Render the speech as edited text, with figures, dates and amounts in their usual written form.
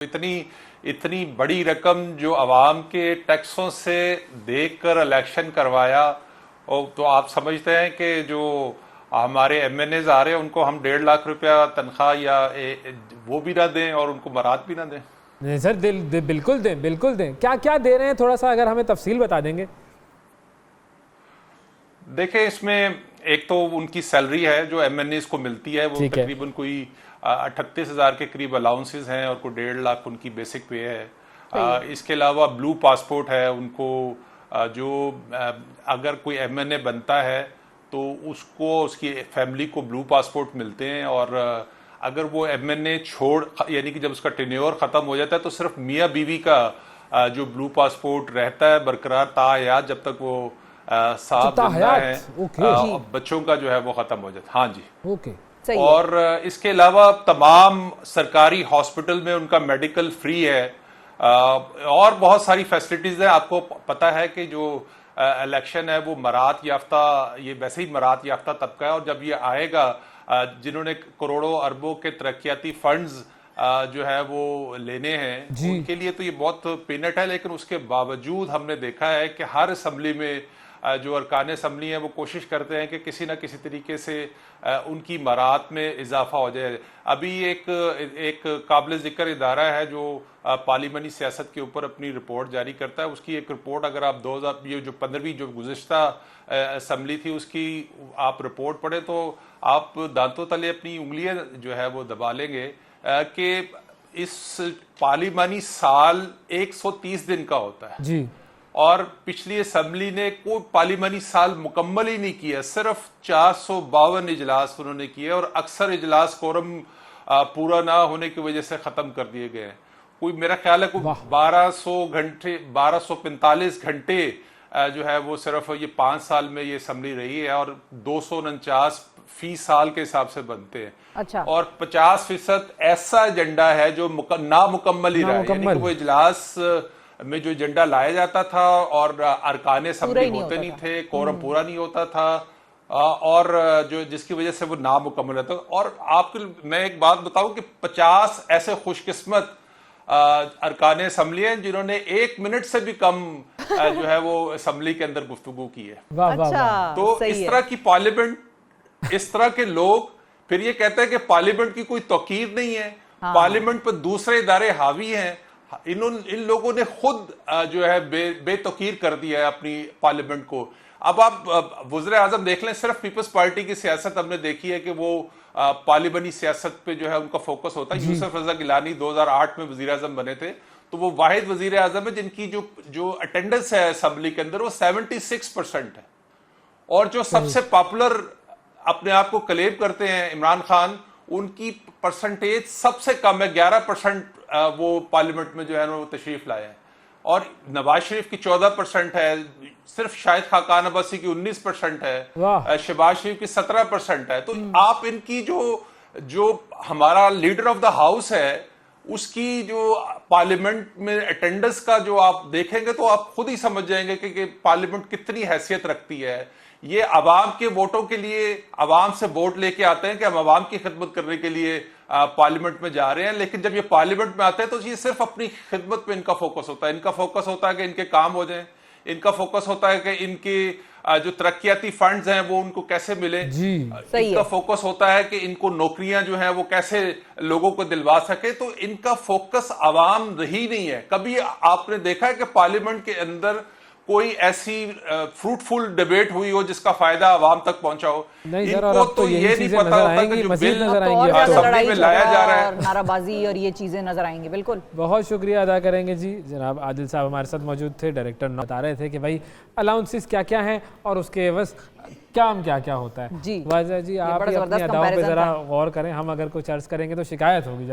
इतनी इतनी बड़ी रकम जो आवाम के टैक्सों से देखकर इलेक्शन करवाया, और तो आप समझते हैं कि जो हमारे एमएनएज आ रहे हैं उनको हम 1.5 लाख रुपया तनख्वाह या वो भी ना दें और उनको मराद भी ना दें। नहीं सर, बिल्कुल दें, बिल्कुल दें। क्या क्या दे रहे हैं, थोड़ा सा अगर हमें तफसील बता देंगे। देखें, इसमें एक तो उनकी सैलरी है जो एमएनएस को मिलती है, वो तकरीबन कोई 38,000 के करीब अलाउंसेस हैं और कोई 1.5 लाख उनकी बेसिक पे है। इसके अलावा ब्लू पासपोर्ट है उनको, जो अगर कोई एमएनए बनता है तो उसको उसकी फैमिली को ब्लू पासपोर्ट मिलते हैं, और अगर वो एमएनए छोड़ यानी कि जब उसका टेन्योर खत्म हो जाता है तो सिर्फ मियाँ बीवी का जो ब्लू पासपोर्ट रहता है बरकरार ताहयात जब तक वो साहब जिंदा है, बच्चों का जो है वो खत्म हो जाता है। हाँ जी, ओके। और इसके अलावा तमाम सरकारी हॉस्पिटल में उनका मेडिकल फ्री है, और बहुत सारी फैसिलिटीज है। आपको पता है कि जो इलेक्शन है वो मरात याफ्ता, ये वैसे ही मरात याफ्ता तबका है, और जब ये आएगा जिन्होंने करोड़ों अरबों के तरक्याती फंड्स जो है वो लेने हैं, उनके लिए तो ये बहुत पीनट है। लेकिन उसके बावजूद हमने देखा है कि हर असम्बली में जो अरकान असम्बली हैं वो कोशिश करते हैं कि किसी ना किसी तरीके से उनकी मरात में इजाफा हो जाए। अभी एक काबिल जिक्र इदारा है जो पार्लिमानी सियासत के ऊपर अपनी रिपोर्ट जारी करता है। उसकी एक रिपोर्ट अगर आप 2000 ये जो 15वीं जो गुज़िश्ता असम्बली थी उसकी आप रिपोर्ट पढ़े तो आप दांतों तले अपनी उंगलियां जो है वो दबा लेंगे कि इस पार्लिमानी साल 130 दिन का होता है जी, और पिछली असम्बली ने कोई पार्लिमानी साल मुकम्मल ही नहीं किया, सिर्फ 452 इजलास उन्होंने किए, और अक्सर इजलास कोरम पूरा ना होने की वजह से खत्म कर दिए गए। कोई मेरा ख्याल है कोई 1245 घंटे जो है वो सिर्फ ये 5 साल में ये असम्बली रही है, और 249 फी साल के हिसाब से बनते हैं। अच्छा। और 50% ऐसा एजेंडा है जो नामुकम्मल ही रहा है, यानी कि वो इजलास में जो एजेंडा लाया जाता था और अरकान असम्बली होते नहीं थे, कोरम पूरा नहीं होता था, और जो जिसकी वजह से वो नामुकम्मल रहता। और आपको मैं एक बात बताऊं कि 50 ऐसे खुशकिस्मत अरकान असम्बली हैं जिन्होंने 1 मिनट से भी कम जो है वो असम्बली के अंदर गुफ्तगू की है। अच्छा, तो इस तरह की पार्लियामेंट, इस तरह के लोग फिर ये कहते हैं कि पार्लियामेंट की कोई तौकीर नहीं है, पार्लियामेंट पर दूसरे इदारे हावी हैं। इन लोगों ने खुद जो है बेतौकीर कर दिया है अपनी पार्लियामेंट को। अब आप वज़ीर आज़म देख लें, सिर्फ पीपल्स पार्टी की सियासत हमने देखी है कि वो पार्लियामानी सियासत पे जो है उनका फोकस होता है। यूसुफ रजा गिलानी 2008 में वज़ीर आज़म बने थे, तो वो वाहिद वज़ीर आज़म है जिनकी जो अटेंडेंस है असम्बली के अंदर वो 76% है। और जो सबसे पॉपुलर अपने आप को क्लेम करते हैं इमरान खान, उनकी परसेंटेज सबसे कम है, 11% वो पार्लियामेंट में जो है वो तशरीफ लाए हैं। और नवाज शरीफ की 14% है, सिर्फ शाहिद खाकान अब्बासी की 19% है, शहबाज शरीफ की 17% है। तो आप इनकी जो हमारा लीडर ऑफ द हाउस है उसकी जो पार्लियामेंट में अटेंडेंस का जो आप देखेंगे तो आप खुद ही समझ जाएंगे कि पार्लियामेंट कितनी हैसियत रखती है। ये अवाम के वोटों के लिए, अवाम से वोट लेके आते हैं कि हम अवाम की खिदमत करने के लिए पार्लियामेंट में जा रहे हैं, लेकिन जब ये पार्लियामेंट में आते हैं तो ये सिर्फ अपनी खिदमत पे इनका फोकस होता है। इनका फोकस होता है कि इनके काम हो जाएं, इनका फोकस होता है कि इनके जो तरक्याती फंड्स हैं वो उनको कैसे मिले, इनका फोकस होता है कि इनको नौकरियां जो हैं वो कैसे लोगों को दिलवा सके। तो इनका फोकस अवाम रही नहीं है। कभी आपने देखा है कि पार्लियामेंट के अंदर कोई ऐसी फ्रूटफुल डिबेट हुई हो जिसका फायदा आवाम तक पहुंचा हो? नहीं सर, इनको तो ये नहीं पता होता कि जो बिल असेंबली में लाया जा रहा है, नाराबाजी और ये चीजें नजर आएंगी। बिल्कुल, बहुत शुक्रिया अदा करेंगे जी। जनाब आदिल साहब हमारे साथ मौजूद थे, डायरेक्टर बता रहे थे कि भाई अलाउंसेस क्या क्या हैं और उसके एवज काम क्या क्या होता है। जी वाजिद जी, आप अपनी अदाओं पे जरा गौर करें, हम अगर कुछ अर्ज करेंगे तो शिकायत होगी।